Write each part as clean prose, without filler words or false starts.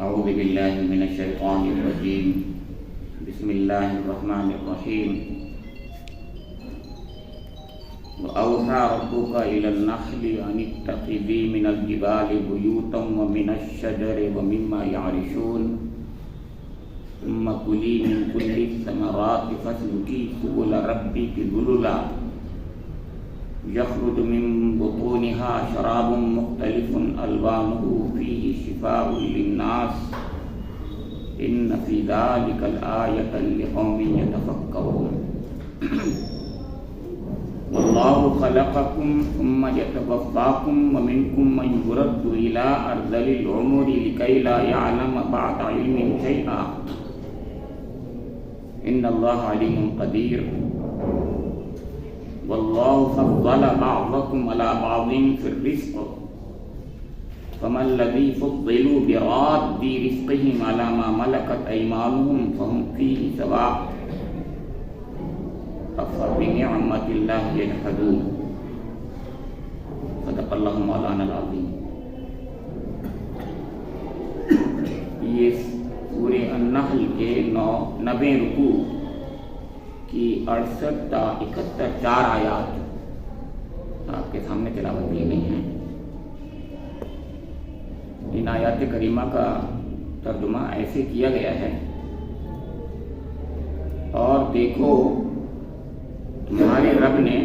اعوذ باللہ من الشیطان الرجیم بسم اللہ الرحمن الرحیم وأوحى ربك إلى النحل أن اتخذي من الجبال بيوتا ومن الشجر ومما يعرشون ثم كلي من كل الثمرات فاسلكي سبل ربك ذللا يخرج من بطونها شراب مختلف ألوانه فيه شفاء للناس إن في ذلك الآية لقوم يتفكرون والله خلقكم ثم يتوفاكم ومنكم من يرد إلى أرذل العمر لكي لا يعلم بعد علم شيئا إن الله عليم قدير والله فضل بعضكم على بعض في الرزق فما الذي فضلوا براد رزقهم على ما ملكت أيمانهم فهم فيه سواء فبنعمة الله يجحدون صدق اللہ مولانا العظیم۔ یہ سورہ النحل کے 90 رکوع کی 68 تا 71 4 آیات آپ کے سامنے تلاوت کی گئی ہیں۔ ان آیات کریمہ کا ترجمہ ایسے کیا گیا ہے: اور دیکھو تمہارے رب نے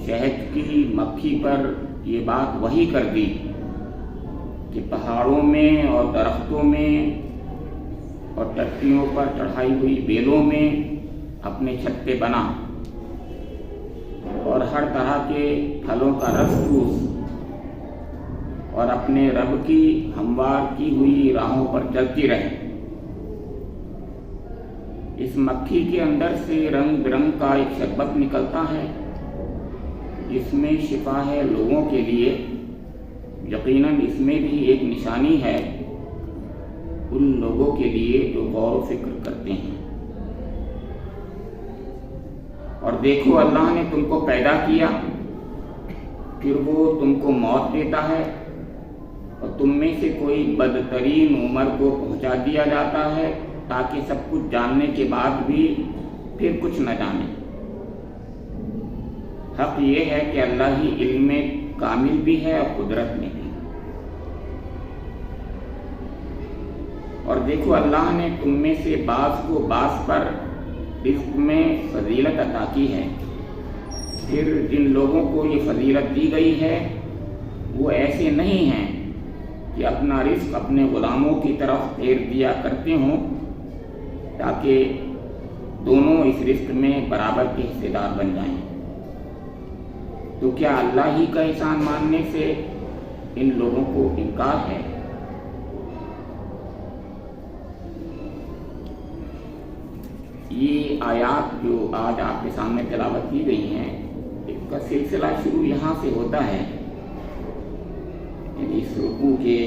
شہد کی مکھی پر یہ بات وحی کر دی کہ پہاڑوں میں اور درختوں میں اور ٹٹیوں پر چڑھائی ہوئی بیلوں میں اپنے چھتے بنا اور ہر طرح کے پھلوں کا رس چوس اور اپنے رب کی ہموار کی ہوئی راہوں پر چلتی رہے۔ اس مکھی کے اندر سے رنگ برنگ کا ایک شربت نکلتا ہے جس میں شفا ہے لوگوں کے لیے، یقیناً اس میں بھی ایک نشانی ہے ان لوگوں کے لیے جو غور و فکر کرتے ہیں۔ اور دیکھو اللہ نے تم کو پیدا کیا، پھر وہ تم کو موت دیتا ہے اور تم میں سے کوئی بدترین عمر کو پہنچا دیا جاتا ہے تاکہ سب کچھ جاننے کے بعد بھی پھر کچھ نہ جانے۔ حق یہ ہے کہ اللہ ہی علم میں کامل بھی ہے اور قدرت میں بھی۔ اور دیکھو اللہ نے تم میں سے بعض کو بعض پر رزق میں فضیلت عطا کی ہے، پھر جن لوگوں کو یہ فضیلت دی گئی ہے وہ ایسے نہیں ہیں کہ اپنا رزق اپنے غلاموں کی طرف پھیر دیا کرتے ہوں تاکہ دونوں اس رزق میں برابر کے حصے دار بن جائیں۔ تو کیا اللہ ہی کا احسان ماننے سے ان لوگوں کو انکار ہے؟ یہ آیات جو آج آپ کے سامنے تلاوت کی گئی ہیں، اس کا سلسلہ شروع یہاں سے ہوتا ہے، یعنی اس رکوع کے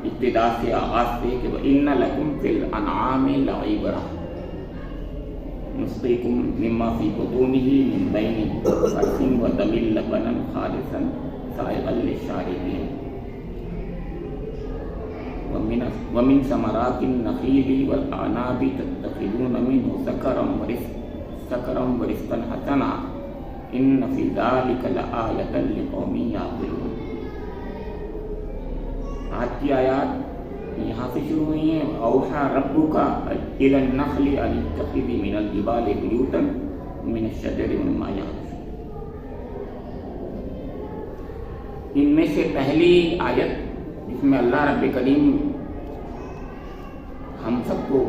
ابتدا سے آغاز سے کہ وَإِنَّ لَكُمْ فِي الْأَنْعَامِ لَعِبْرَةً نُسْقِيكُم مِّمَّا فِي بُطُونِهِ مِن بَيْنِ فَرْثٍ وَدَمٍ لَبَنًا خَالِصًا سَائِغًا لِّلشَّارِبِينَ وَمِن ثَمَرَاتِ النَّخِيلِ وَالْأَعْنَابِ تَتَّخِذُونَ مِنْهُ سَكَرًا وَرِزْقًا حَسَنًا إِنَّ فِي ذَلِكَ لَآيَةً لِّقَوْمٍ يَعْقِلُونَ۔ آج کی آیات یہاں سے شروع ہوئی ہیں: اوحیٰ ربک الی النحل ان اتخذی من الجبال بیوتا من الشجر ومما یعرشون۔ ان میں سے پہلی آیت جس میں اللہ رب کریم ہم سب کو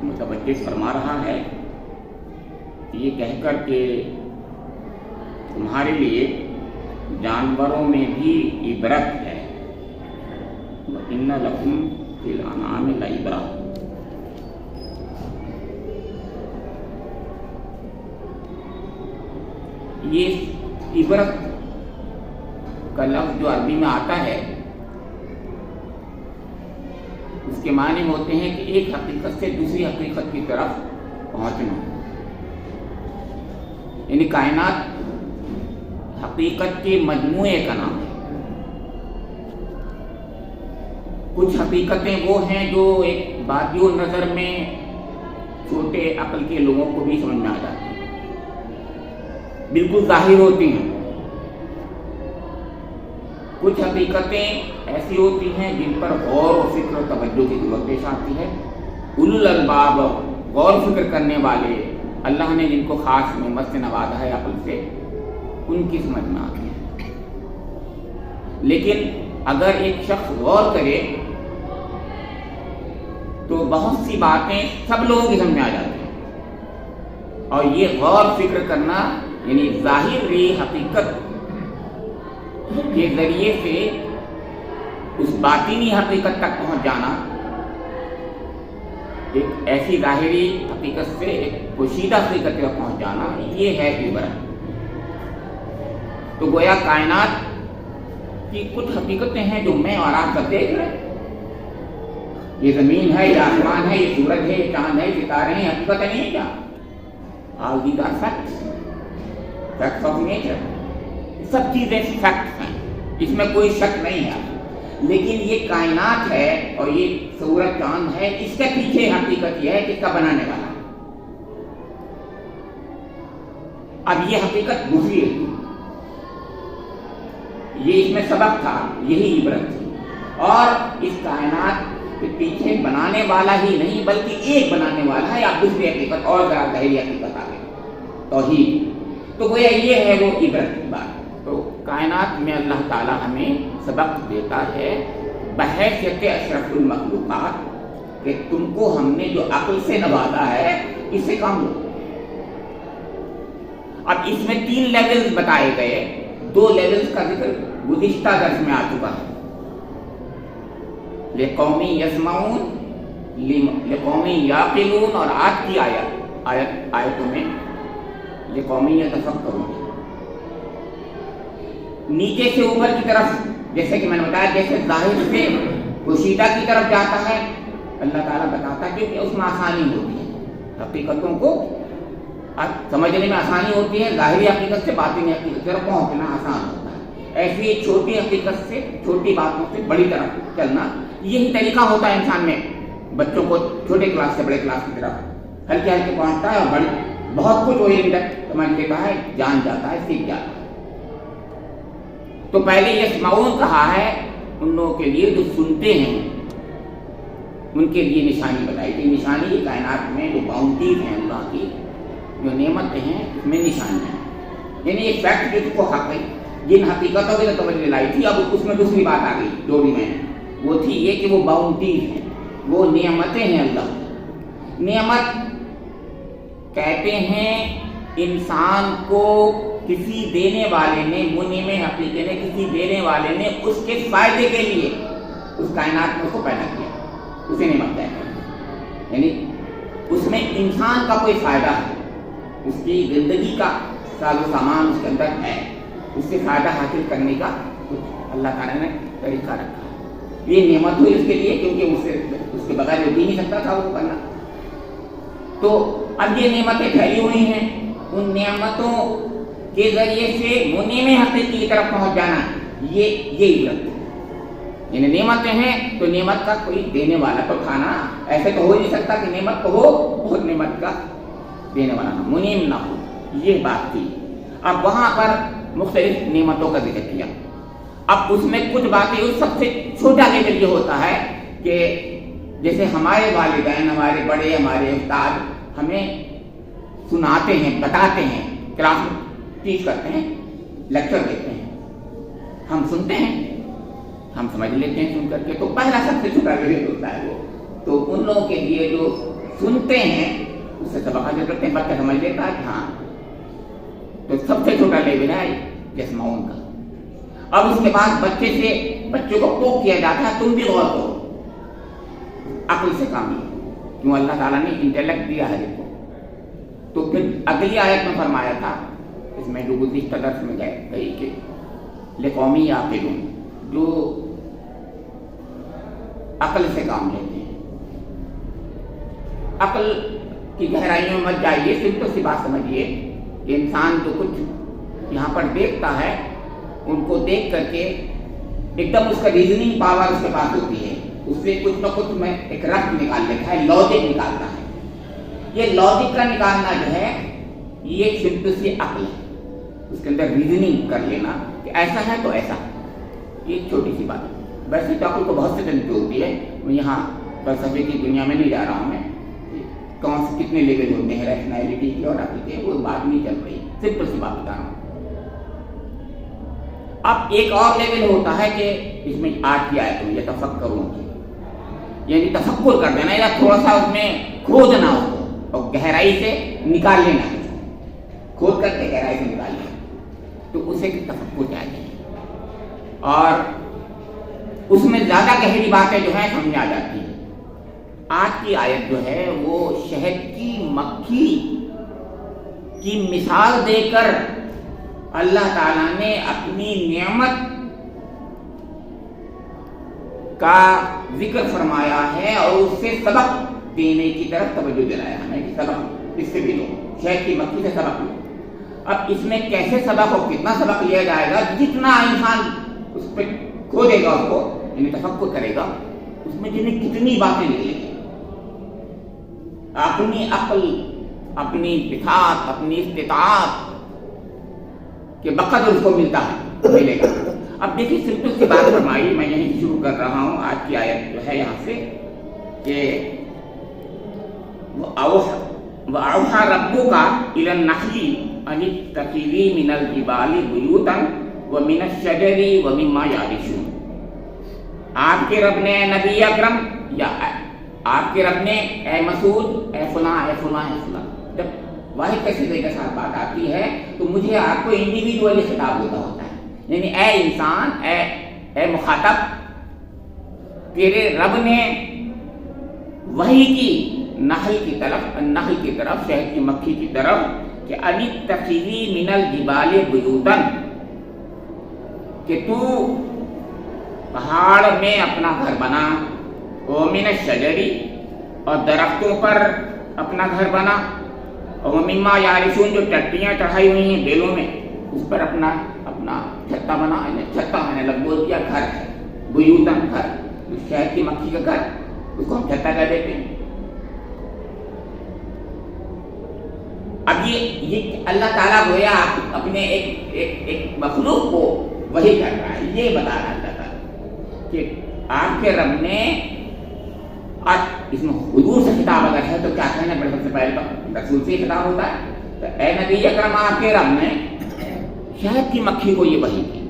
متوجہ فرما رہا ہے یہ کہہ کر کہ تمہارے لیے جانوروں میں بھی عبرت ہے۔ وَإِنَّ لَكُمْ فِي الْأَنْعَامِ لَعِبْرَةً۔ یہ عبرت کا لفظ جو عربی میں آتا ہے اس کے معنی ہوتے ہیں کہ ایک حقیقت سے دوسری حقیقت کی طرف پہنچنا، یعنی کائنات حقیقت کے مجموعے کا نام ہے۔ کچھ حقیقتیں وہ ہیں جو ایک بادیو نظر میں چھوٹے عقل کے لوگوں کو بھی سمجھ میں آ جاتی ہیں، بالکل ظاہر ہوتی ہیں۔ کچھ حقیقتیں ایسی ہوتی ہیں جن پر غور و فکر و توجہ کی ضرورت پیش آتی ہے۔ اولو الالباب، غور و فکر کرنے والے، اللہ نے جن کو خاص نعمت سے نوازا ہے عقل سے، ان کی سمجھ میں آتی ہے۔ لیکن اگر ایک شخص غور کرے تو بہت سی باتیں سب لوگوں کی سمجھ میں آ جاتی ہیں، اور یہ غور فکر کرنا یعنی ظاہری حقیقت کے ذریعے سے اس باطنی حقیقت تک پہنچ جانا، ایک ایسی ظاہری حقیقت سے ایک پوشیدہ حقیقت تک پہنچ جانا، یہ ہے عبرت۔ تو گویا کائنات کی کچھ حقیقتیں ہیں جو میں اور آپ سب دیکھ رہے ہیں، یہ زمین ہے، یہ آسمان ہے، یہ سورج ہے، یہ چاند ہے، ستارے ہیں، حقیقت نہیں ہے کیا؟ All these are facts, facts of nature. سب چیزیں فیکٹس ہیں، اس میں کوئی شک نہیں ہے۔ لیکن یہ کائنات ہے اور یہ سورج چاند ہے، اس کے پیچھے حقیقت یہ ہے کہ اس کا بنانے والا ہے۔ اب یہ حقیقت گزری ہے، یہ اس میں سبق تھا، یہی عبرت تھی۔ اور اس کائنات کے پیچھے بنانے والا ہی نہیں بلکہ ایک بنانے والا ہے، آپ دوسری حقیقت اور ذرا ظاہری حقیقت آ گئی، توحید۔ تو گویا یہ ہے وہ عبرت کی بات۔ تو کائنات میں اللہ تعالیٰ ہمیں سبق دیتا ہے بحیثیت اشرف المخلوقات کہ تم کو ہم نے جو عقل سے نوازا ہے اس سے کام لو۔ اب اس میں 3 لیولز بتائے گئے، 2 لیولز کا ذکر گزشتہ درس میں آ چکا ہے، لقومی یسمعون، لقومی یعقلون، اور آج کی آیتوں میں لقومی یتفکرون۔ نیچے سے اوپر کی طرف، جیسے کہ میں نے بتایا، جیسے ظاہر سے پوشیدہ کی طرف جاتا ہے اللہ تعالیٰ بتاتا ہے کہ اس میں آسانی ہوتی ہے، حقیقتوں کو سمجھنے میں آسانی ہوتی ہے، ظاہری حقیقت سے باطنی حقیقت کی طرف پہنچنا آسان ہوتا ہے۔ ایسی ایک چھوٹی حقیقت سے، چھوٹی باتوں سے بڑی طرف چلنا، یہی طریقہ ہوتا ہے انسان میں۔ بچوں کو چھوٹے کلاس سے بڑے کلاس کی طرف ہلکے ہلکے پہنچتا ہے، اور بہت کچھ وہی سمجھ لیتا ہے، جان جاتا ہے، سیکھ جاتا ہے۔ تو پہلے یسمعون کہا ہے ان لوگوں کے لیے جو سنتے ہیں، ان کے لیے نشانی بتائی تھی۔ نشانی یہ کائنات میں جو باؤنڈریز ہیں اللہ کی، جو نعمتیں ہیں، اس میں نشانیاں ہیں، یعنی یہ فیکٹ جس کو جن حقیقتوں کی توجہ دلائی تھی، اب اس میں دوسری بات آ گئی جو بھی میں وہ تھی یہ کہ وہ باؤنڈریز ہیں، وہ نعمتیں ہیں اللہ کی۔ نعمت کہتے ہیں انسان کو کسی دینے والے نے، منعم حقیقی نے، کسی دینے والے نے اس کے فائدے کے لیے اس کائنات میں اس کو پیدا کیا، اسے نعمت کہتے ہیں۔ یعنی اس میں انسان کا کوئی فائدہ ہے، اس کی زندگی کا ساز و سامان اس کے اندر ہے، اس سے فائدہ حاصل کرنے کا کچھ اللہ تعالیٰ نے طریقہ رکھا ہے۔ یہ نعمت ہوئی اس کے لیے کیونکہ اس کے بغیر وہ جی نہیں سکتا تھا وہ کرنا۔ تو اب یہ نعمتیں پھیلی ہوئی ہیں، ان نعمتوں کے ذریعے سے منعم حقیقی کی طرف پہنچ جانا، یہ عبرت ہے۔ یعنی نعمتیں ہیں تو نعمت کا کوئی دینے والا تو کھانا ایسے تو ہو نہیں سکتا کہ نعمت تو ہو اور نعمت کا دینے والا نہ، منعم نہ ہو، یہ بات تھی۔ اب وہاں پر مختلف نعمتوں کا ذکر کیا۔ اب اس میں کچھ باتیں، اس سب سے چھوٹا لیول یہ ہوتا ہے کہ جیسے ہمارے والدین، ہمارے بڑے، ہمارے استاد ہمیں سناتے ہیں، بتاتے ہیں، کلاس میں ٹیچ کرتے ہیں، لیکچر دیتے ہیں، ہم سنتے ہیں، ہم سمجھ لیتے ہیں سن کر کے، تو پہلا سب سے چھوٹا لیول ہوتا ہے وہ۔ تو ان لوگوں کے لیے جو سنتے ہیں اس سے سبق حاصل کرتے ہیں، بچہ سمجھ لیتا ہے کہ ہاں، تو سب سے چھوٹا لیول ہے یسمعون کا۔ اب اس کے بعد بچوں کو پوک کیا جاتا ہے، تم بھی غور کرو، عقل سے کام لو، کیوں اللہ تعالیٰ نے انٹیلیکٹ دیا ہے دیکھو۔ تو پھر اگلی آیت میں فرمایا تھا، اس میں جو گزشتہ درس میں گئی کہ لقومی یعقلون، جو عقل سے کام لیتے ہیں۔ عقل کی گہرائیوں میں مت جائیے، سمپل سی بات سمجھیے کہ انسان جو کچھ یہاں پر دیکھتا ہے، ان کو دیکھ کر کے ایک دم اس کا ریزننگ پاور اس کے پاس ہوتی ہے اس سے کچھ نہ کچھ میں ایک رفت نکال لیتا ہے، لاجک نکالتا ہے. یہ لاجک کا نکالنا جو ہے یہ سمپل سی عقل ہے، اس کے اندر ریزننگ کر لینا کہ ایسا ہے تو ایسا. یہ چھوٹی سی بات ہے. ویسے تو عقل کو بہت سے طریقے ہوتی ہے، میں یہاں فلسفے کی دنیا میں نہیں جا رہا ہوں. میں کون سے کتنے لیول ہوتے ہیں ریشنلٹی کے اور عقل کے، وہ بات نہیں چل رہی، سمپل سی بات بتا رہا ہوں. اب ایک اور لیول ہوتا ہے کہ اس میں آج کی آیت میں تفکروں کی، یعنی تفکر کر دینا یا تھوڑا سا اس میں کھودنا اس کو اور گہرائی سے نکال لینا، کھود کر کے گہرائی سے نکال لینا، تو اسے تفکر کہتے ہیں. اور اس میں زیادہ گہری باتیں جو ہیں سمجھ آ جاتی ہیں. آج کی آیت جو ہے وہ شہد کی مکھی کی مثال دے کر اللہ تعالیٰ نے اپنی نعمت کا ذکر فرمایا ہے اور اس سے سبق دینے کی طرف توجہ دلایا ہمیں کہ سبق اس سے بھی لو، شہد کی مکھی سے سبق لو. اب اس میں کیسے سبق اور کتنا سبق لیا جائے گا، جتنا انسان اس پہ کھودے گا، اس کو یعنی تفکر کرے گا، اس میں جنہیں کتنی باتیں نکلیں گی. اپنی عقل، اپنی بٹھات، اپنی استطاعت کے بقدر اس کو ملتا ہے، ملے گا. اب دیکھیے سمپل سی بات فرمائی، میں یہیں شروع کر رہا ہوں. آج کی آیت جو ہے یہاں سے کہ وَأَوْحَى رَبُّكَ إِلَى النَّحْلِ أَنِ اتَّخِذِي مِنَ الْجِبَالِ بُيُوتًا وَمِنَ الشَّجَرِ وَمِمَّا يَعْرِشُونَ. آپ کے رب نے نبی اکرم یا آپ کے رب نے اے مسعود، اے فلاں اے فلاں اے فلاں، جب واحد کثیر کے ساتھ بات آتی ہے تو مجھے آپ کو انڈیویجولی خطاب ہوتا ہے. یعنی اے انسان، اے مخاطب، تیرے رب نے وحی کی نحل کی طرف شہد کی مکھی کی طرف کہ ان اتخذی من الجبال بیوتا، کہ تو پہاڑ میں اپنا گھر بنا، ومن الشجر، اور درختوں پر اپنا گھر بنا، اور مما یعرشون، جو ٹٹیاں چڑھائی ہوئی ہیں بیلوں میں اس پر اپنا چھتا بنا. چھتا میں نے لفظ بول کیا، گھر ہے، بیوتن گھر، شہد کی مکھی کا گھر، اس کو ہم چھتا کہہ دیتے ہیں. اب یہ اللہ تعالیٰ گویا اپنے ایک مخلوق کو وہی کر رہا ہے، یہ بتا رہا اللہ تعالیٰ کہ آپ کے رب نے، اور اس میں حضور سے خطاب اگر ہے تو کیا کہنا پڑے، سب سے پہلے تو رسول سے خطاب ہوتا ہے. تو اے نبی اکرم، آپ کے رب نے شہد کی مکھی کو یہ وحی کی.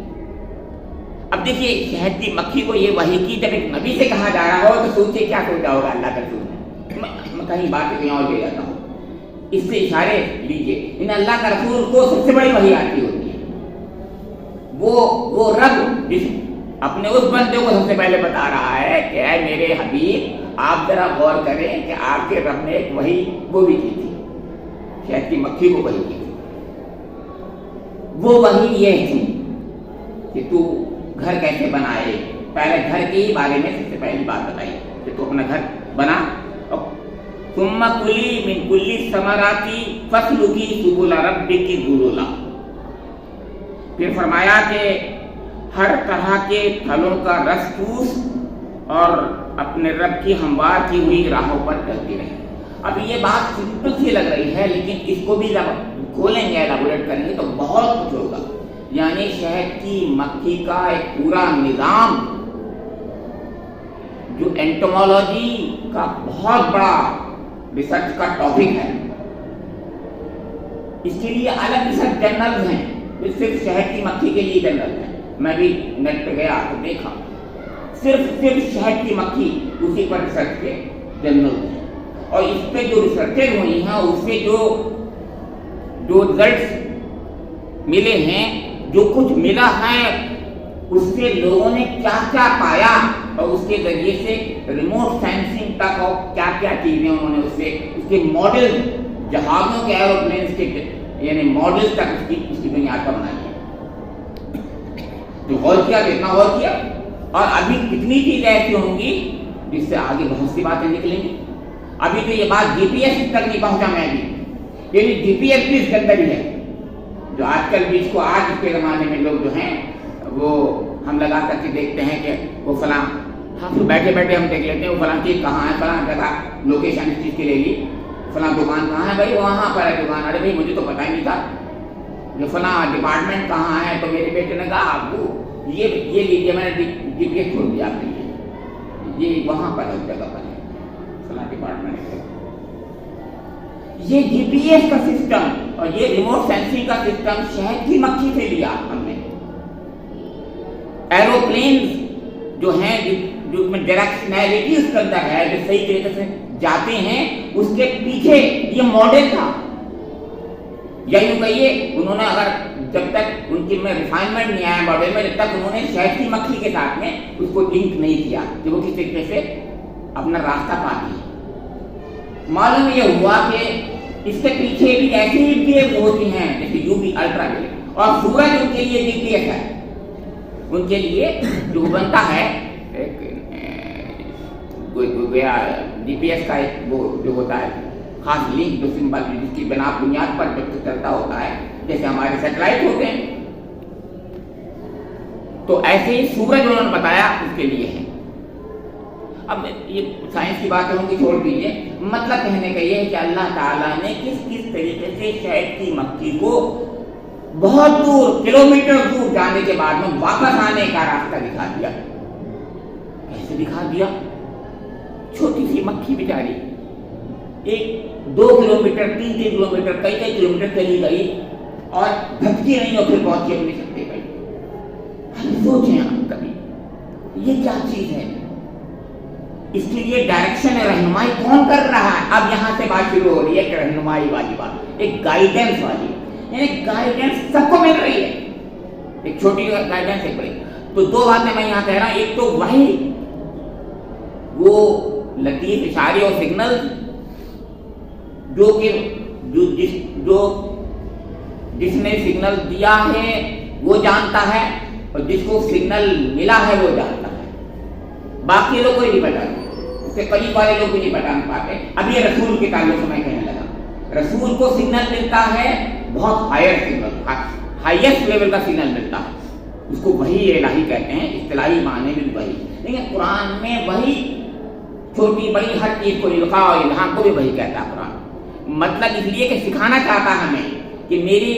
اب دیکھیے شہد کی مکھی کو یہ وحی کی جب ایک نبی سے کہا جا رہا ہو تو سوچے کیا سوچا ہوگا اللہ کا رسول. میں کہیں بات کہیں اور لے جاتا ہوں، اس سے اشارے لیجیے. ان اللہ کا رسول کو سب سے بڑی وحی آتی ہوتی ہے. وہ رب جس اپنے اس بندے کو سب سے پہلے بتا رہا ہے کہ اے میرے حبیب، آپ ذرا غور کریں کہ آپ کے رب نے ایک وحی وہ بھی کی تھی، شہد کی مکھی کو وحی کی تھی. وہ وحی یہ تھی کہ تو گھر کیسے بنائے. پہلے گھر کے بارے میں سب سے پہلی بات بتائی کہ تو اپنا گھر بنا. ثم کلی من کل الثمرات فاسلکی سبل ربک ذللا. پھر فرمایا کہ ہر طرح کے پھلوں کا رس چوس اور اپنے رب کی ہموار کی ہوئی راہوں پر چلتی رہے. اب یہ بات سمپل سی لگ رہی ہے، لیکن اس کو بھی جب کھولیں گے، ایلابوریٹ کریں گے تو بہت کچھ ہوگا. یعنی شہد کی مکھی کا ایک پورا نظام جو اینٹومولوجی کا بہت بڑا ریسرچ کا ٹاپک ہے. اس کے لیے الگ ریسرچ جرنلز ہیں، صرف شہد کی مکھی کے لیے جرنل ہیں. میں بھی نیٹ پہ گیا تو دیکھا، صرف شہد کی مکھی اسی پر ریسرچ کے جرنل ہیں. اور اس پہ جو ریسرچیں ہوئی ہیں اس سے جو رزلٹس ملے ہیں، جو کچھ ملا ہے، اس سے لوگوں نے کیا کیا پایا اور اس کے ذریعے سے ریموٹ سینسنگ تک اور کیا کیا چیزیں انہوں نے اس کے ماڈل، جہازوں کے ایروپلینس کے یعنی ماڈل تک اس کی بنیاد پر بنائی ہے. جو غور کیا، کتنا غور کیا، اور ابھی کتنی چیزیں ایسی ہوں گی جس سے آگے بہت سی باتیں نکلیں گی. ابھی تو یہ بات جی پی ایس تک نہیں پہنچا میں بھی، یعنی جی پی ایس بھی اس کے اندر ہی ہے. جو آج کل بھی اس کو آج کے زمانے میں لوگ جو ہیں وہ ہم لگا کر کے دیکھتے ہیں کہ وہ فلاں हाँ, तो बैठे बैठे हम देख लेते हैं वो फलां चीज़ कहाँ है, फलां जगह लोकेशन इस चीज़ की ले ली, फलां दुकान कहाँ है, भाई वहाँ पर है दुकान, अरे भाई मुझे तो पता ही नहीं था, ये फलां डिपार्टमेंट कहाँ है, तो मेरे बेटे ने कहा आपको ये लीजिए, मैंने GPS खोल दिया आपके लिए, ये वहाँ पर है, उस जगह पर है फलां डिपार्टमेंट है। ये GPS का सिस्टम और ये रिमोट सेंसिंग का सिस्टम शहद की मक्खी से लिया हमने। एरोप्लेन जो हैं जो में डायरेक्शनैलिटी उसके अंदर है, जो सही तरीके से जाते हैं, उसके पीछे ये मॉडल था। या यूं कहिए उन्होंने अगर जब तक उनकी में रिफाइनमेंट नहीं आया मॉडल में, जब तक उन्होंने शहद की मक्खी के साथ में उसको लिंक नहीं किया कि वो किस तरीके से अपना रास्ता पाती है। मालूम ये हुआ कि इसके पीछे भी ऐसी वेव होती हैं जैसे यूवी अल्ट्रा वेव, और सूरज उनके लिए GPS है, उनके लिए जो बनता है एक GPS का एक वो जो होता है खास लिंक, जो सिंबल जिसकी बिना बुनियाद पर चलता होता है, जैसे हमारे सैटेलाइट होते हैं, तो ऐसे ही सूरज उन्होंने बताया उसके लिए है। अब ये साइंस की बातें होंगी, छोड़ दीजिए, मतलब कहने का ये है कि अल्लाह ताला ने किस किस तरीके से शहद की मक्खी को बहुत दूर, किलोमीटर दूर जाने के बाद में वापस आने का रास्ता दिखा दिया। कैसे दिखा दिया? छोटी सी मक्खी बेचारी 1-2 किलोमीटर, 3-3 किलोमीटर, कई किलोमीटर चली गई और भटकी नहीं और फिर पहुंची अपनी छत पे। हम सोचें आप कभी ये क्या चीज है? इसके लिए डायरेक्शन रहनुमाई कौन कर रहा है? अब यहाँ से बात शुरू हो रही है, एक रहनुमाई वाली बात, एक गाइडेंस वाली, यानी गाइडेंस सबको मिल रही है, एक छोटी गाइडेंस एक बड़ी। तो 2 बातें मैं यहाँ कह रहा हूँ, एक तो वही वो लतीफ इशारे और सिग्नल जो कि जिसने सिग्नल दिया है वो जानता है, और जिसको सिग्नल मिला है वो जानता है, बाकी लोग कोई नहीं बता, उसके करीब वाले लोग भी नहीं बता पाते। अब ये रसूल के ताल्लुक से मैं कहने लगा, रसूल को सिग्नल मिलता है बहुत हायर सिग्नल, हाईएस्ट लेवल का सिग्नल मिलता है, उसको वही इलाही कहते हैं, इस्तिलाही माने में वही। लेकिन कुरान में वही छोटी बड़ी हर चीज को इल्का और इल्हाम को भी वही कहता है कुरान। मतलब इसलिए कि सिखाना चाहता है हमें कि मेरी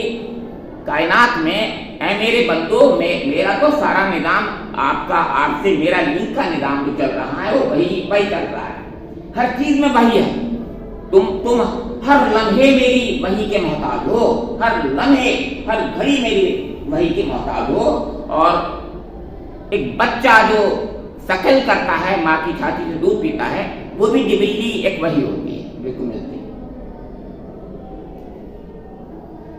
कायनात में ऐ मेरे बंदो में मेरा तो सारा निजाम आपका, आपसे मेरा लिंक का निजाम जो चल रहा है वो वही चल रहा है, हर चीज में वही है। तुम हर लम्हे मेरी वही के मोहताज हो, हर लम्हे हर घड़ी मेरी वही के मोहताज हो। और एक बच्चा जो शकल करता है, माँ की छाती से दूध पीता है, वो भी जिबिली एक वही होती है, बिल्कुल मिलती है,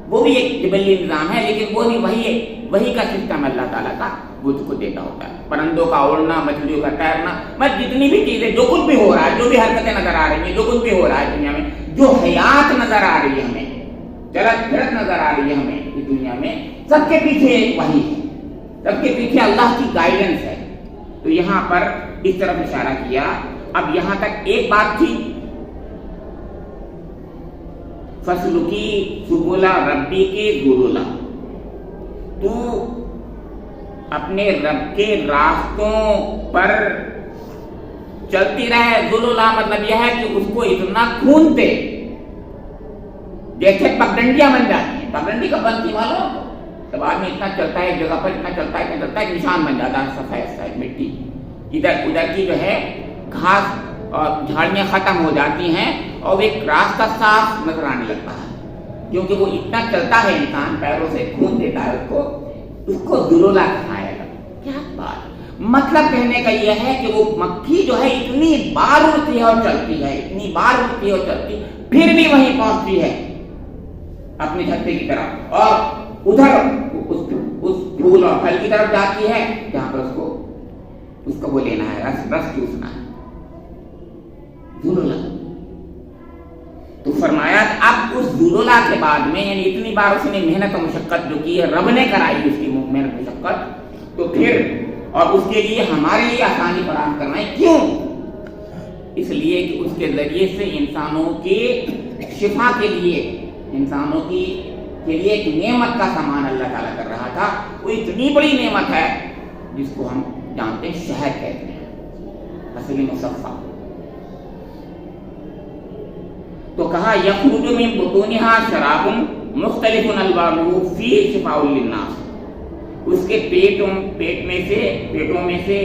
वो भी एक जिबिली निजाम है, लेकिन वो भी वही का सिस्टम अल्लाह ताला का वो उसको देता होता है। परंदों का उड़ना, मछलियों का तैरना, मतलब जितनी भी चीजें, जो कुछ भी हो रहा है, जो भी हरकतें नजर आ रही हैं, जो कुछ भी हो रहा है दुनिया में, जो हयात नजर आ रही है हमें, चलत फिरत नजर आ रही है हमें इस दुनिया में, सबके पीछे एक वही है, सबके पीछे अल्लाह की गाइडेंस है। तो यहाँ पर इस तरफ इशारा किया। अब यहाँ तक एक बात थी, फसलुकी सुबुला रब्बी के गुरुला, तू अपने रब के रास्तों पर चलती रहे। गुरुला मतलब यह है कि उसको इतना खून दे जैसे पगडंडियां बन जाती है। पगडंडी कब बनती मालूम? तब आदमी इतना चलता है, एक जगह पर इतना चलता है, निशान बन जाता है सफेद मिट्टी, इधर उधर की जो है घास और झाड़ियां खत्म हो जाती हैं और एक रास्ता साफ नजर आने लगता है, क्योंकि वो इतना चलता है, इंसान पैरों से खून देता है उसको दुलोला कहाएगा। क्या बात, मतलब कहने का यह है कि वो मक्खी जो है इतनी बार उड़ती है और चलती है, इतनी बार उड़ती है और चलती, फिर भी वहीं पहुंचती है अपने छत्ते की तरफ, और उधर उस फूल और फल की तरफ जाती है जहां पर उसको वो लेना है, रस चूसना है, दुलोला। तो फरमाया अब उस दुलोला के बाद में, यानी इतनी बार उसने मेहनत और मुशक्कत जो की है, रब ने कराई उसकी मेहनत मुशक्कत, तो फिर और उसके लिए हमारे लिए आसानी फराहम करना है। क्यों? इसलिए कि उसके जरिए से इंसानों के शिफा के लिए, इंसानों की के लिए एक नेमत का सामान अल्लाह ताला कर रहा था। वो इतनी बड़ी नेमत है जिसको हम जानते हैं शहद कहते हैं। हसन मुसफ़्फ़ा। तो कहा यखरुजु मिन बुतूनिहा शराबुन मुख्तलिफुन अलवानुहु फीही शिफ़ाउल लिन्नास, उसके पेटों में से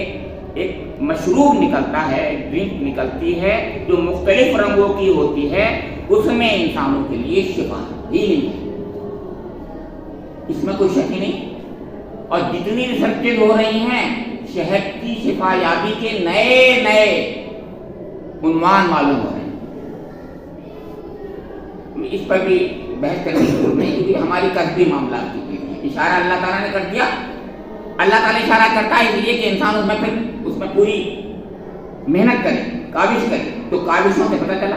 एक मशरूब निकलता है, ड्रिंक निकलती है जो मुख्तलिफ रंगों की होती है, उसमें इंसानों के लिए शिफा ही नहीं है, इसमें कोई शक ही नहीं। और जितनी रिसर्चेज हो रही हैं शहद की शिफा याबी के नए नए उन्वान मालूम हो रहे हैं। इस पर भी बहस करने की जरूरत नहीं, क्योंकि हमारी कसबी मामला की चीज है। इशारा अल्लाह ताला ने कर दिया, अल्लाह ताला इशारा करता है इसलिए कि इंसान उसमें पूरी मेहनत करे, काविश करे, तो काविशों से पता चला।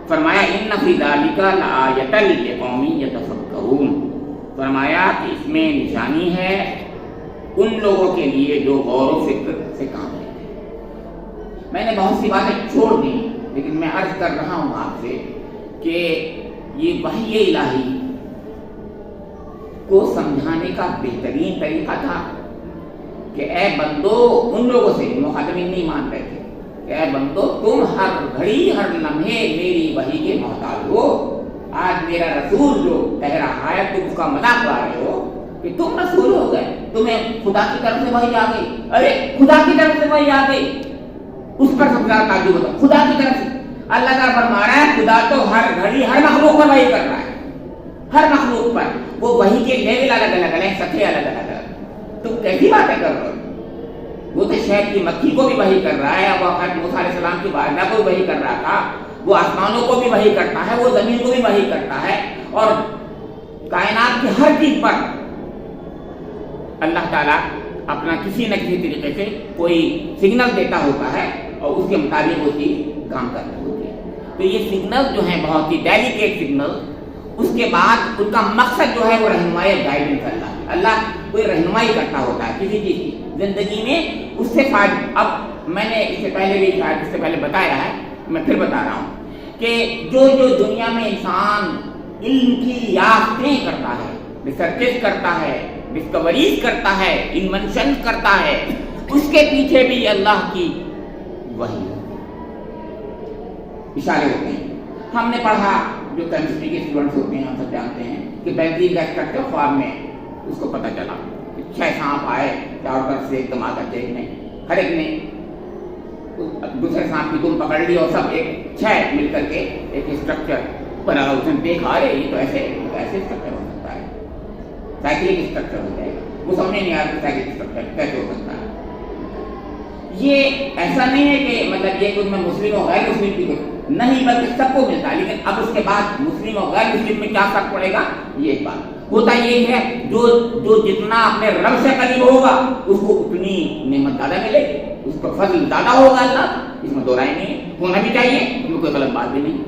फरमाया इन्ना फी ज़ालिका लआयतन लिक़ौमिन यतफ़क्करून, फरमाया कि इसमें निशानी है उन लोगों के लिए जो गौर व फिक्र से काम लेते हैं। मैंने बहुत सी बातें छोड़ दी, लेकिन मैं अर्ज कर रहा हूँ आपसे कि ये वही इलाही को समझाने का बेहतरीन तरीका था कि ए बंदो, उन लोगों से मुखातिबीन नहीं मान रहे थे कि ए बंदो तुम हर घड़ी हर लम्हे मेरी वही के मोहताज हो। आज मेरा रसूल जो कह रहा है तुम उसका मजाक उड़ा रहे हो कि तुम रसूल हो गए, तुम्हें खुदा की तरफ से वही आ गई। अरे खुदा की तरफ से वही आ गई, उस पर सबसे ज्यादा ताज्जुब होता है। खुदा की तरफ से अल्लाह ताला फरमा रहा है खुदा तो हर घड़ी हर मखलूक पर वही कर रहा है, हर मखलूक पर। वो वही के लेवल अलग अलग है, सतह अलग अलग है। तुम कैसी बातें कर रहे हो? वो तो शहद की मक्खी को भी वही कर रहा है, वो हज़रत मूसा अलैहिस्सलाम की वालिदा को भी वही कर रहा था, वो आसमानों को भी वही करता है, वो जमीन को भी वही करता है, और कायनात की हर चीज पर अल्लाह ताला अपना किसी न किसी तरीके से कोई सिग्नल देता होता है और उसके मुताबिक वो चीज काम करनी होती है। तो ये सिग्नल जो है बहुत ही डेलिकेट सिग्नल, उसके बाद उनका मकसद जो है वो रहनुमाई गाइडेंस अल्लाह कोई रहनुमाई करता होता है किसी चीज की जिंदगी में, उससे फायदा। अब मैंने इससे पहले भी शायद इससे पहले बताया है, मैं फिर बता रहा हूँ कि जो जो दुनिया में इंसान इल्म की याफ्तें करता है, रिसर्चेस करता है, डिस्कवरीज करता है, इन्वेंशन करता है, उसके पीछे भी अल्लाह की वही इशारे होते हैं। हमने पढ़ा, जो केमिस्ट्री के स्टूडेंट्स होते हैं हम सब जानते हैं कि बेंजीन का स्ट्रक्चर फॉर्म में उसको पता चला कि 6 सांप आए चारों तरफ से एकदम आकर एक ने, हर एक ने दूसरे सांप की तुम पकड़ ली और सब एक 6 मिलकर के एक स्ट्रक्चर बना। उसने देखा अरे ये तो ऐसे स्ट्रक्चर हो सकता है, साइक्लिक स्ट्रक्चर हो जाएगा। वो समझ नहीं आ रहा साइक्लिक स्ट्रक्चर कैसे हो सकता है। ये ऐसा नहीं है कि मतलब ये उसमें मुस्लिम और गैर मुस्लिम की नहीं, बल्कि सबको मिलता है। लेकिन अब उसके बाद मुस्लिम और गैर मुस्लिम में क्या फर्क पड़ेगा, ये एक बात होता ये है, जो जितना अपने रब से करीब होगा उसको उतनी नेमत ज्यादा मिलेगी, उसको फजल ज्यादा होगा अल्लाह, इसमें दो राय नहीं है, होना भी चाहिए, इसमें कोई गलत बात भी नहीं।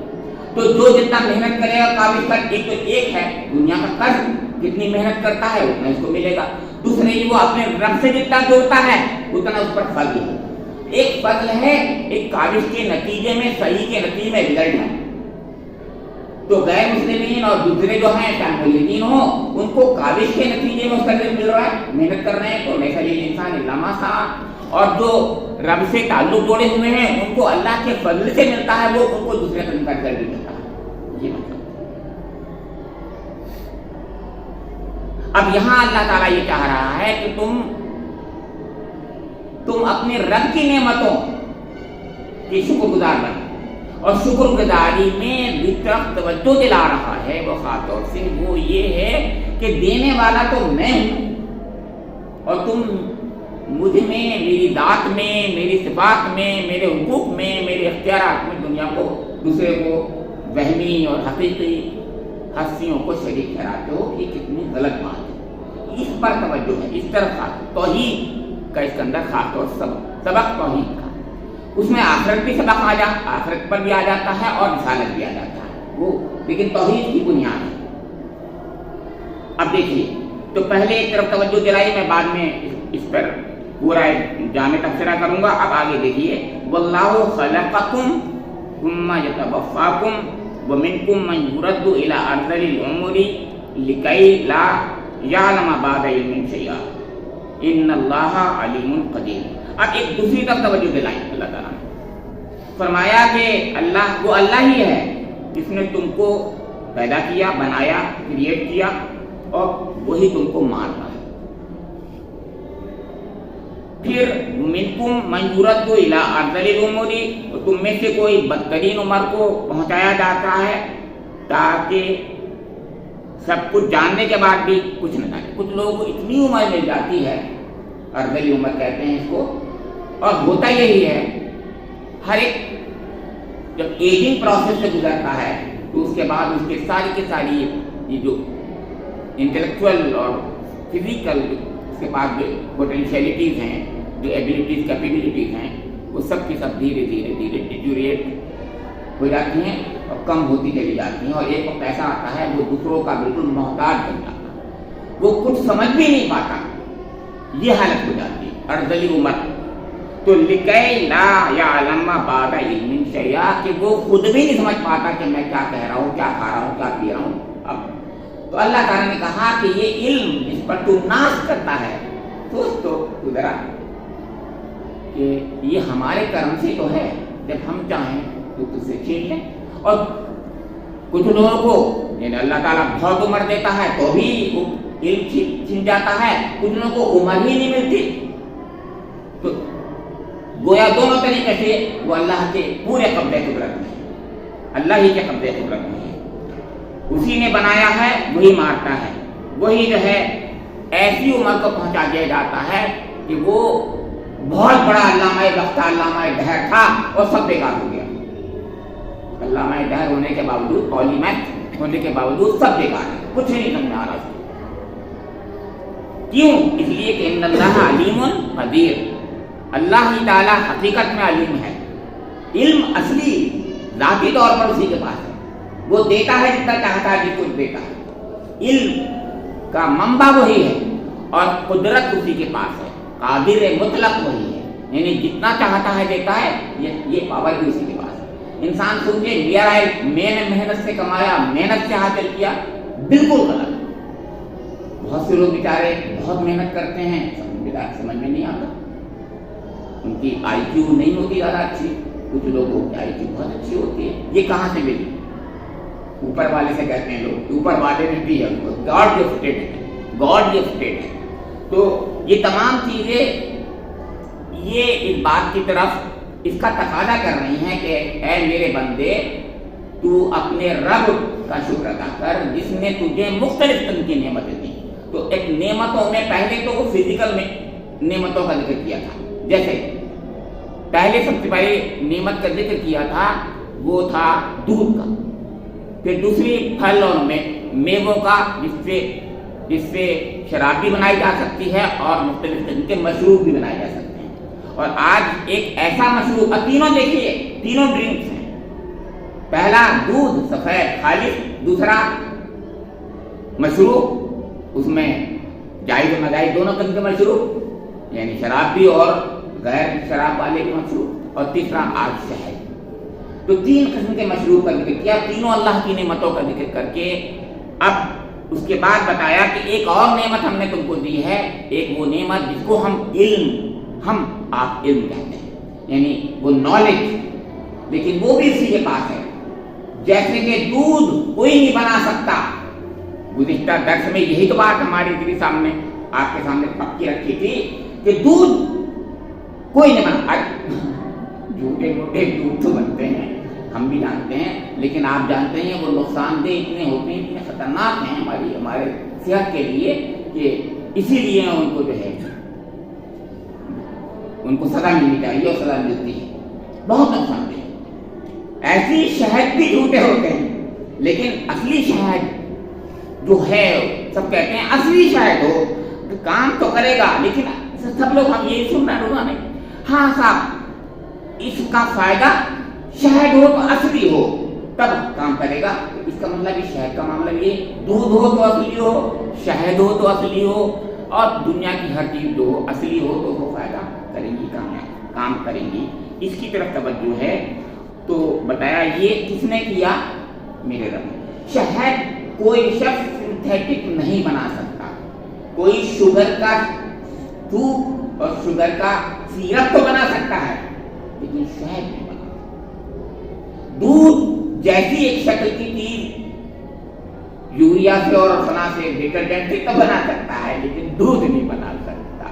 तो जो जितना मेहनत करेगा काबिल कर, एक तो एक है दुनिया का कर्ज, जितनी मेहनत करता है उतना उसको मिलेगा। दूसरे वो अपने रब से जितना जोड़ता है उतना उस पर फजल है। एक फजल है, एक काबिल के नतीजे में, सही के नतीजे में रिजल्ट है। तो गैर मुस्लिमीन और दूसरे जो हैं शामिल हो, उनको काबिल के नतीजे में उसका रिजल्ट मिल रहा है, मेहनत कर रहे हैं। तो नहीं सही इंसान इल्लामा सा, और जो रब से ताल्लुक जोड़े हुए हैं उनको अल्लाह के फजल से मिलता है, वो उनको दूसरे कदम का रिजल्ट मिलता है। ये मतलब अब यहाँ अल्लाह ताला ये चाह रहा है कि तुम अपने रब की नेमतों की शुक्रगुजार बनो, और शुक्रगुजारी में तरफ तवज्जो दिला रहा है वो खातौर से, वो ये है कि देने वाला तो मैं हूं और तुम मुझ में, मेरी दात में, मेरी सिफात में, मेरे हुकूक में, मेरे इख्तियारात में दुनिया को, दूसरे को वहमी और हकीकी हस्तियों को शरीक ठहराते हो। ये कितनी गलत बात है, इस पर तवज्जो है, इस तरफ तौहीद का इसके अंदर खास तौर सबक तौहीद का, उसमें आखिरत भी सबक आखिरत पर भी आ जाता है और रिसालत भी आ जाता है वो, लेकिन तौहीद की बुनियाद है। अब देखिए, तो पहले एक तरफ तवज्जो दिलाई, मैं बाद में इस पर पूरा जामे तफसीरा करूंगा। अब आगे देखिए, वल्लाहु खलक़कुम सुम्मा यतवफ़्फ़ाकुम व मिनकुम मन युरद्दु इला अर्ज़लिल उमूरि लिकै ला यअलम बअद इल्मिन शैअ इन्नल्लाहा अलीमुन क़दीर। अब एक दूसरी तरफ तवज्जो दिलाई अल्लाह ताला ने, फरमाया कि अल्लाह वो अल्लाह ही है जिसने तुमको पैदा किया, बनाया, क्रिएट किया और वही तुमको मार रहा है। फिर मिनकुम मन युरद्दु इला अर्ज़लिल उमूरी, तो तुम में से कोई बदतरीन उम्र को पहुंचाया जाता है ताकि सब कुछ जानने के बाद भी कुछ न जाने। कुछ लोगों को इतनी उम्र मिल जाती है, अर्ज़ली उम्र कहते हैं इसको, और होता यही है हर एक जब एजिंग प्रोसेस से गुजरता है तो उसके बाद उसके सारी के सारी ये जो इंटेलेक्चुअल और फिजिकल उसके पास जो पोटेंशियलिटीज़ हैं, जो एबिलिटीज़, कैपेबिलिटीज़ हैं, वो सब की सब धीरे धीरे धीरे डिटेरिएट हो जाती हैं और कम होती चली जाती हैं। और एक वक्त ऐसा आता है वो दूसरों का बिल्कुल मोहताज बन जाता है, वो कुछ समझ भी नहीं पाता, ये हालत हो जाती है अर्ज़ली उम्र। तो लिकै ला यअलम बाद इल्मिन शैया, कि वो खुद भी नहीं समझ पाता कि मैं क्या कह रहा हूँ, क्या खा रहा हूँ, क्या पी रहा हूँ। अब तो अल्लाह ताला ने कहा कि ये इल्म जिस पर तू नाश करता है, सोच तो तू जरा कि ये हमारे कर्म से तो है, जब हम चाहें तो तुझसे छीन लें। और कुछ लोगों को यानी अल्लाह ताला बहुत उम्र देता है तो भी इल्म छीन जाता है, कुछ लोगों को उम्र ही नहीं मिलती। तो गोया दोनों तरीके से वो अल्लाह के पूरे कब्ज़े कुदरत में है, अल्लाह ही के कब्ज़े कुदरत में है। उसी ने बनाया है, वही मारता है, वही जो है ऐसी उम्र को पहुंचा दिया जाता है कि वो बहुत बड़ा अल्लामा वक्त, अल्लामा दहर था और सब बेकार हो गया। अल्लामा दहर होने के बावजूद, पॉलीमैथ होने के बावजूद सब बेकार है, कुछ नहीं समझ आ रहा। क्यों? इसलिए कि इन्नल्लाह अलीमुन कदीर, अल्लाह ही ताला हकीकत में अलीम है। इल्म असली ज़ाती तौर पर उसी के पास है, वो देता है जितना चाहता है, जिसको देता है। इल्म का मंबा वही है और कुदरत उसी के पास है, कादिर मुतलक वही है, यानी जितना चाहता है देता है, ये पावर भी उसी के पास है। इंसान सोचे लिया है, मैंने मेहनत से कमाया, मेहनत से हासिल किया, बिल्कुल गलत। बहुत से लोग बेचारे बहुत मेहनत करते हैं, समझ में नहीं आता, उनकी IQ नहीं होती ज़्यादा अच्छी, कुछ लोगों की IQ बहुत अच्छी होती है। ये कहाँ से मिली? ऊपर वाले से कहते हैं लोग, ऊपर वाले ने दी है, गॉड गिफ्टेड है, गॉड गिफ्टेड है। तो ये तमाम चीज़ें ये इस बात की तरफ इसका तकादा कर रही हैं कि ऐ मेरे बंदे, तू अपने रब का शुक्र अदा कर जिसने तुझे मुख्तलिफ किस्म की नेमतें दी। तो एक नेमतों में पहले तो वो फिजिकल में नेमतों का जिक्र किया था, जैसे पहले सबसे पहले नेमत का जिक्र किया था वो था दूध का, फिर दूसरी फल और मेवों का जिससे शराब भी बनाई जा सकती है और मुख्तलिफ किस्म के मशरूब भी बनाए जा सकते हैं। और आज एक ऐसा मशरूब, तीनों देखिए, तीनों ड्रिंक्स हैं, पहला दूध सफेद खालिस, दूसरा मशरूब, उसमें जायज़ और नाजायज़ दोनों किस्म के मशरूब, यानी शराब भी और गैर शराब वाले के मशरूब, और तीसरा आज शहद। तो तीन किस्म के मशरूब का जिक्र किया, तीनों अल्लाह की नेमतों का जिक्र करके अब उसके बाद बताया कि एक और नेमत हमने तुमको दी है, एक वो नेमत जिसको आप इल्म कहते हैं, यानी वो नॉलेज, लेकिन वो भी इसी के पास है। जैसे कि दूध कोई नहीं बना सकता, गुज़िश्ता दर्स में यही तो बात हमारी तेरे सामने आपके सामने पक्की रखी थी कि दूध कोई नहीं बना। झूठे मोटे दूध तो बनते हैं, हम भी जानते हैं, लेकिन आप जानते हैं वो नुकसानदेह इतने होते हैं, इतने खतरनाक हैं हमारे सेहत के लिए कि इसीलिए उनको जो है उनको सजा मिलनी चाहिए और सजा मिलती है, बहुत नुकसानदेह। ऐसी शहद भी झूठे होते हैं, लेकिन असली शहद जो है, सब कहते हैं असली शहद हो तो काम तो करेगा, लेकिन सब लोग हम यही सुन रहे होगा नहीं, हाँ साहब इसका फायदा शहद हो तो असली हो तब काम करेगा। इसका मतलब ये शहद का मामला ये, दूध हो तो असली हो, शहद हो तो असली हो, और दुनिया की हर चीज जो असली हो तो वो फायदा करेंगी, काम करेंगी, इसकी तरफ तवज्जो है। तो बताया ये किसने किया? मेरे रब ने। शहद कोई शख्स सिंथेटिक नहीं बना सकता, कोई शुगर का सूप और शुगर का سیرپ تو بنا سکتا ہے لیکن شہد نہیں بنا سکتا۔ دودھ جیسی ایک شکل کی چیز یوریا سے اور فلاں سے ڈٹرجنٹ سے تو بنا سکتا ہے لیکن دودھ نہیں بنا سکتا۔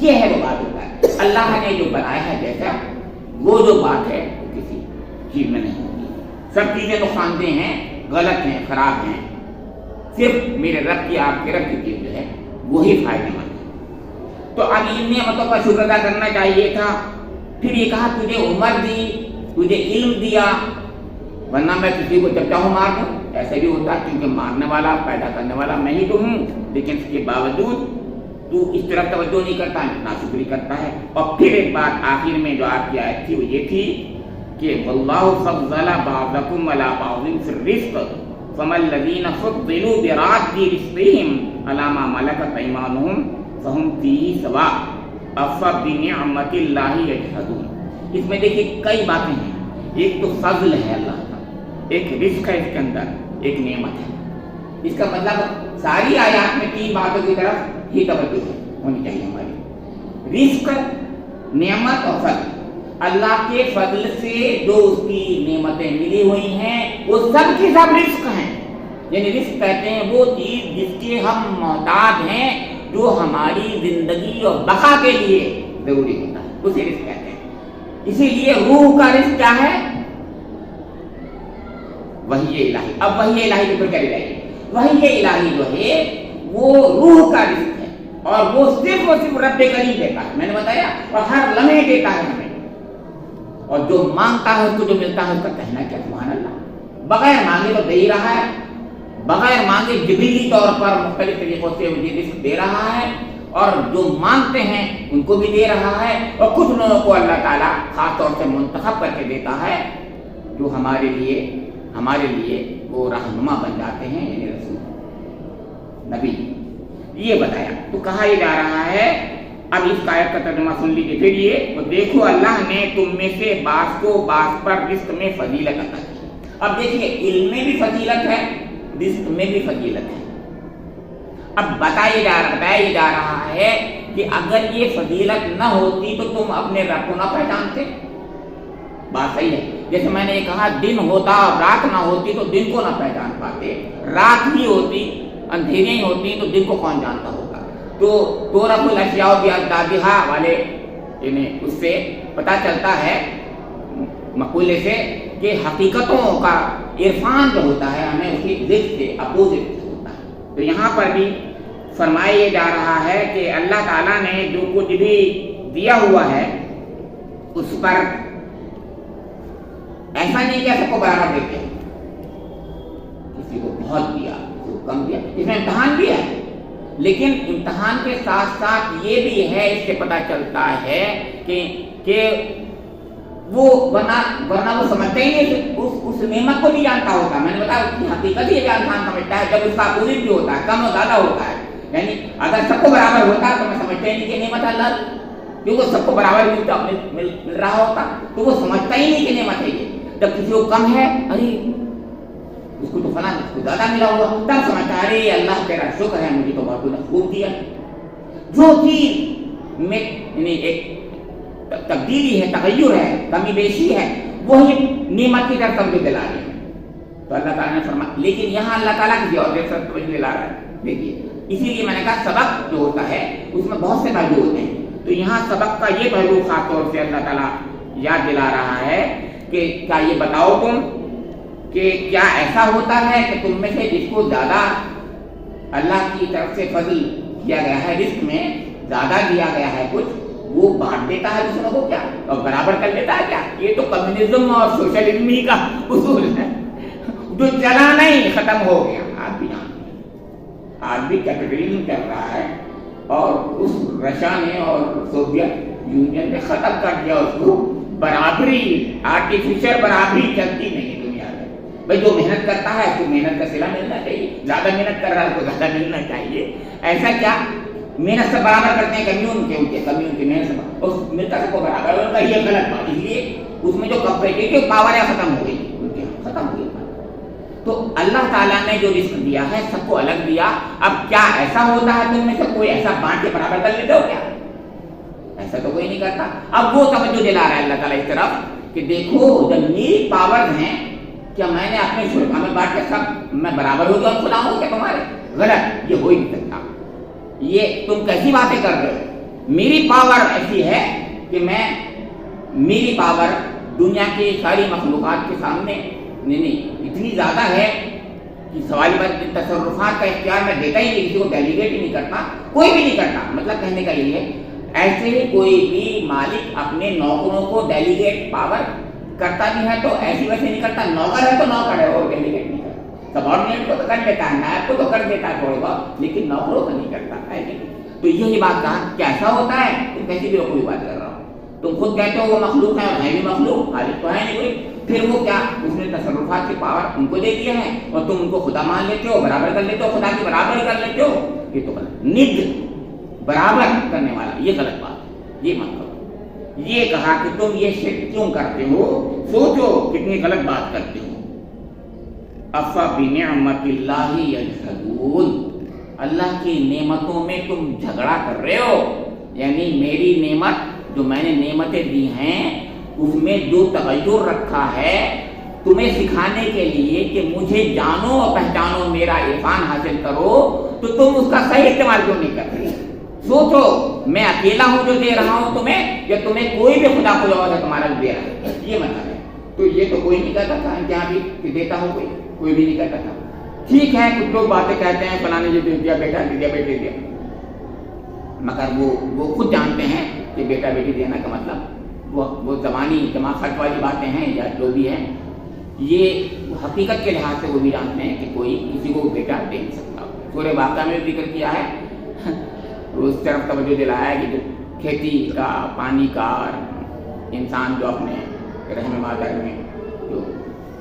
یہ ہے وہ بات ہوتا ہے، اللہ نے جو بنایا ہے جیسا وہ جو بات ہے وہ کسی چیز میں نہیں ہوتی۔ سب چیزیں نقصان دہ ہیں، غلط ہیں، خراب ہیں، صرف میرے رب کی آپ کے رب کی چیز جو ہے وہی فائدہ مند ہے۔ تو اب ان نعمتوں کا شکر ادا کرنا چاہیے تھا۔ پھر یہ کہا تجھے عمر دی، تجھے علم دیا، ورنہ میں کسی کو جب چاہوں مار دوں، ایسا بھی ہوتا ہے کیونکہ مارنے والا پیدا کرنے والا میں ہی تو ہوں، لیکن اس کے باوجود تو اس طرف توجہ نہیں کرتا ہے، ناشکری کرتا ہے۔ اور پھر ایک بات آخر میں جو آپ کی آیت تھی وہ یہ تھی کہ واللہ فضل بعضکم علی بعض فی الرزق فما الذین فضلوا براد رزقہم علی ما ملکت ایمانہم فہم فیہ سواء افبنعمت اللہ یجحدون۔ اس میں دیکھیے کئی باتیں ہیں، ایک تو فضل ہے اللہ کا، ایک رزق ہے، اس کے اندر ایک نعمت ہے۔ اس کا مطلب ساری آیات میں تین باتوں کی طرف ہی توجہ ہونی چاہیے ہماری، رزق، نعمت اور فضل۔ اللہ کے فضل سے جو اس کی نعمتیں ملی ہوئی ہیں وہ سب کی سب رزق ہیں، یعنی رزق کہتے ہیں وہ چیز جس کے ہم محتاج ہیں، جو ہماری زندگی اور بقا کے لیے ضروری ہوتا ہے، اسے رزق کہتے ہیں۔ اسی لیے روح کا رزق کیا ہے؟ وحی الہی۔ اب وحی الہی کے اوپر کیا رہے؟ وحی الہی جو ہے وہ روح کا رزق ہے اور وہ صرف رب کریم دیتا ہے، میں نے بتایا، اور ہر لمحے دیتا ہے ہمیں، اور جو مانگتا ہے اس کو جو ملتا ہے اس کا کہنا کیا سبحان اللہ، بغیر مانگے تو دے ہی رہا ہے، بغیر مانگے جبریلی طور پر مختلف طریقوں سے مجھے رزق دے رہا ہے، اور جو مانگتے ہیں ان کو بھی دے رہا ہے، اور کچھ لوگوں کو اللہ تعالیٰ خاص طور سے منتخب کر کے دیتا ہے جو ہمارے لیے وہ رہنما بن جاتے ہیں، یعنی رسول نبی۔ یہ بتایا تو کہا یہ جا رہا ہے، اب اس آیت کا ترجمہ سن لیجیے پھر یہ، تو دیکھو اللہ نے تم میں سے بعض کو بعض پر رزق میں فضیلت عطا کی۔ اب دیکھیے علم میں بھی فضیلت ہے، رزق میں بھی فضیلت ہے۔ اب بتایا جا رہا ہے کہ اگر یہ فضیلت نہ ہوتی تو تم اپنے رب کو نہ پہچانتے۔ بات صحیح ہے، جیسے میں نے یہ کہا دن ہوتا اور رات نہ ہوتی تو دن کو نہ پہچان پاتے، رات ہی ہوتی اندھیریاں ہی ہوتی تو دن کو کون جانتا ہوگا۔ تو رب الاشیاء بیاضدادہا والے یعنی اس سے پتہ چلتا ہے مقولے سے کہ حقیقتوں کا عرفان جو ہوتا ہے ہمیں اس کی ضد سے اپوزٹ ہوتا ہے۔ تو یہاں پر بھی فرمایا جا رہا ہے کہ اللہ تعالیٰ نے جو کچھ بھی دیا ہوا ہے اس پر ایسا نہیں کہ سب کو برابر دیتے ہیں، کسی کو بہت دیا، کسی کو کم دیا، اس میں امتحان بھی ہے، لیکن امتحان کے ساتھ ساتھ یہ بھی ہے، اس سے پتہ چلتا ہے کہ وہ ورنہ وہ سمجھتا ہی نہیں، اس نعمت کو نہیں جانتا ہوتا۔ میں نے بتایا اس کی حقیقت ہی انسان سمجھتا ہے جب اس کا اپوزٹ بھی ہوتا ہے، کم اور زیادہ ہوتا ہے، یعنی اگر سب کو برابر ہوتا تو میں سمجھتا ہی نہیں کہ نعمت اللہ، کیونکہ سب کو برابر مل رہا ہوتا تو وہ سمجھتا ہی نہیں کہ نعمت ہے یہ۔ جب کسی کو کم ہے، ارے اس کو تو فلاں اس کو زیادہ ملا ہوا، تب سمجھتا ہے ارے اللہ تیرا شکر ہے مجھے تو بہت خوب دیا۔ جو چیز میں یعنی ایک تبدیلی ہے، تغیر ہے، کمی بیشی ہے، وہی نعمت کی طرف توجہ دلا رہی ہے۔ تو اللہ تعالیٰ نے فرمایا، لیکن یہاں اللہ تعالیٰ کسی اور طرف توجہ دلا رہا ہے۔ دیکھیے اسی لیے میں نے کہا سبق جو ہوتا ہے اس میں بہت سے پہلو ہوتے ہیں، تو یہاں سبق کا یہ پہلو خاص طور سے اللہ تعالیٰ یاد دلا رہا ہے کہ کیا یہ بتاؤ تم کہ کیا ایسا ہوتا ہے کہ تم میں سے جس کو زیادہ اللہ کی طرف سے فضل کیا گیا ہے، رزق میں زیادہ دیا گیا ہے کچھ، وہ بانٹ دیتا ہے دوسروں کو کیا اور برابر کر لیتا ہے کیا؟ یہ تو کمیونزم اور سوشلزم ہی کا اصول ہے جو چلا نہیں، ختم ہو گیا۔ آج بھی کیپٹلزم چل رہا ہے اور اس رشیا نے اور سوویت یونین نے ختم کر دیا اس کو، برابری، آرٹیفیشل برابری چلتی نہیں دنیا میں۔ بھائی جو محنت کرتا ہے اس کو محنت کا صلہ ملنا چاہیے، زیادہ محنت کر رہا ہے اس کو زیادہ ملنا چاہیے۔ ایسا کیا محنت سے برابر کرتے ہیں کمیون کے محنت سے ملتا سب کو برابر ہوگا، یہ غلط بات۔ اس لیے اس میں جو کمپیٹیٹو پاور ہے ختم ہو گئی، ختم ہو گئی۔ تو اللہ تعالیٰ نے جو رزق دیا ہے سب کو الگ دیا۔ اب کیا ایسا ہوتا ہے تم میں سے کوئی ایسا بانٹ کے برابر کر لیتے ہو کیا؟ ऐसा तो कोई नहीं करता। अब वो तवज्जो दिला रहा है अल्लाह ताला इस तरफ कि देखो जब मेरी पावर्स हैं, क्या मैंने अपने शुरा में बांट के सब मैं बराबर हो जाऊं खुदा हूं क्या तुम्हारे? गलत, ये हो ही नहीं सकता। ये तुम कैसी बातें कर रहे हो? मेरी पावर ऐसी है कि मेरी पावर दुनिया की सारी मखलूकात के सामने नहीं इतनी ज्यादा है कि सवाल बात तसर्रुफात का इख्तियार मैं देता ही नहीं, किसी को डेलीगेट ही नहीं करता, कोई भी नहीं करता। मतलब कहने का ये है, ऐसे ही कोई भी मालिक अपने नौकरों को डेलीगेट पावर करता भी है तो ऐसी वैसे नहीं करता। नौकर है तो नौकर है, और डेलीगेट नहीं करता। सबऑर्डिनेट को तो कर देता है, नायब को तो कर देता है थोड़ा बहुत, लेकिन नौकरों को नहीं करता है। तो यही बात कहा, कैसा होता है? तुम कैसी भी कोई बात कर रहा हो, तुम खुद कहते हो वो मखलूक है और है भी मखलूक, खालिक तो है नहीं कोई। फिर वो क्या, उसने तसर्रुफात की पावर उनको दे दिया है और तुम उनको खुदा मान लेते हो, बराबर कर लेते हो, खुदा की बराबर कर लेते हो। ये तो गलत, निद बराबर करने वाला, ये गलत बात है, ये मत करो। ये कहा कि तुम ये शिर्क क्यों करते हो, सोचो कितनी गलत बात करते हो। अफ़ा बिनिअमतिल्लाहि यजहदून, अल्लाह की नेमतों में तुम झगड़ा कर रहे हो। यानी मेरी नेमत जो मैंने नेमतें दी हैं उसमें जो तगय्युर रखा है तुम्हें सिखाने के लिए कि मुझे जानो और पहचानो, मेरा इरफान हासिल करो, तो तुम उसका सही इस्तेमाल क्यों नहीं कर रहे? सोचो, मैं अकेला हूं जो दे रहा हूं तुम्हें, या तुम्हें कोई भी खुदा कोई और है तुम्हारा दे रहा है? ये मतलब है। तो ये तो कोई नहीं कहता था जहाँ भी देता हो, कोई भी नहीं कहता था। ठीक है, कुछ लोग बातें कहते हैं फलाने ये दे दिया, बेटा दे दिया, बेटे दिया, मगर वो खुद जानते हैं कि बेटा बेटी देना का मतलब वो ज़बानी जमाखत वाली बातें हैं या जो भी है, ये हकीकत के लिहाज से वो भी जानते हैं कि कोई किसी को बेटा दे नहीं सकता। सूरह वाक़िया में जिक्र किया है, उस तरफ तवज्जो दिलाया है कि जो खेती का, पानी का, इंसान जो अपने रहम मादर में जो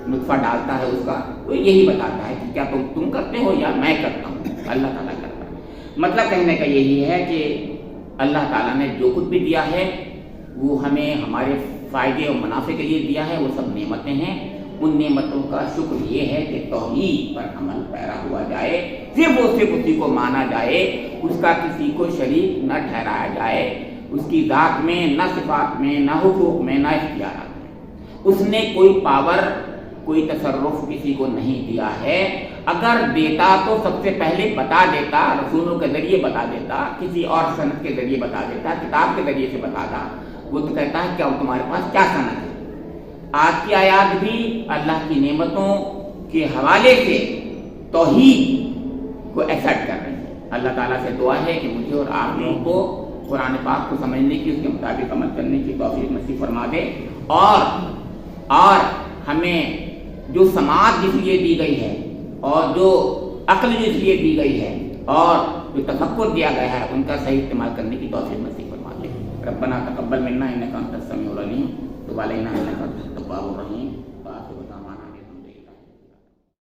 नुत्फ़ा डालता है उसका, तो यही बताता है कि क्या तुम करते हो या मैं करता हूँ, अल्लाह ताला करता है। मतलब कहने का यही है कि अल्लाह ताला ने जो कुछ भी दिया है वो हमें हमारे फ़ायदे और मुनाफे के लिए दिया है, वो सब नेमतें हैं। उन नेमतों का शुक्र ये है कि तौहीद पर अमल पैरा हुआ जाए, सिर्फ उसी को माना जाए, उसका किसी को शरीक न ठहराया जाए, उसकी ज़ात में, न सिफ़ात में, न हुकूक में, न इख्तियारात में। उसने कोई पावर, कोई तसर्रुफ किसी को नहीं दिया है। अगर देता तो सबसे पहले बता देता, रसूलों के जरिए बता देता, किसी और सनद के जरिए बता देता, किताब के जरिए से बताता। वो तो कहता है क्या तुम्हारे पास क्या सनद है? आज की आयत भी अल्लाह की नेमतों के हवाले से तौहीद को एक्सेप्ट कर रहे हैं। अल्लाह ताला से दुआ है कि मुझे और आप लोगों को कुरान पाक को समझने की, उसके मुताबिक अमल करने की तौफीक नसीब फरमा दे, और हमें जो समाज जिसलिए दी गई है और जो अक्ल जिसलिए दी गई है और जो तफक्कुर दिया गया है उनका सही इस्तेमाल करने की तौफीक नसीब फरमा दे। रब्बना तक़ब्बल मिन्ना इन्नका अंतस समीउल अलीम, वतुब अलैना इन्नका अंतत तव्वाबुर रहीम।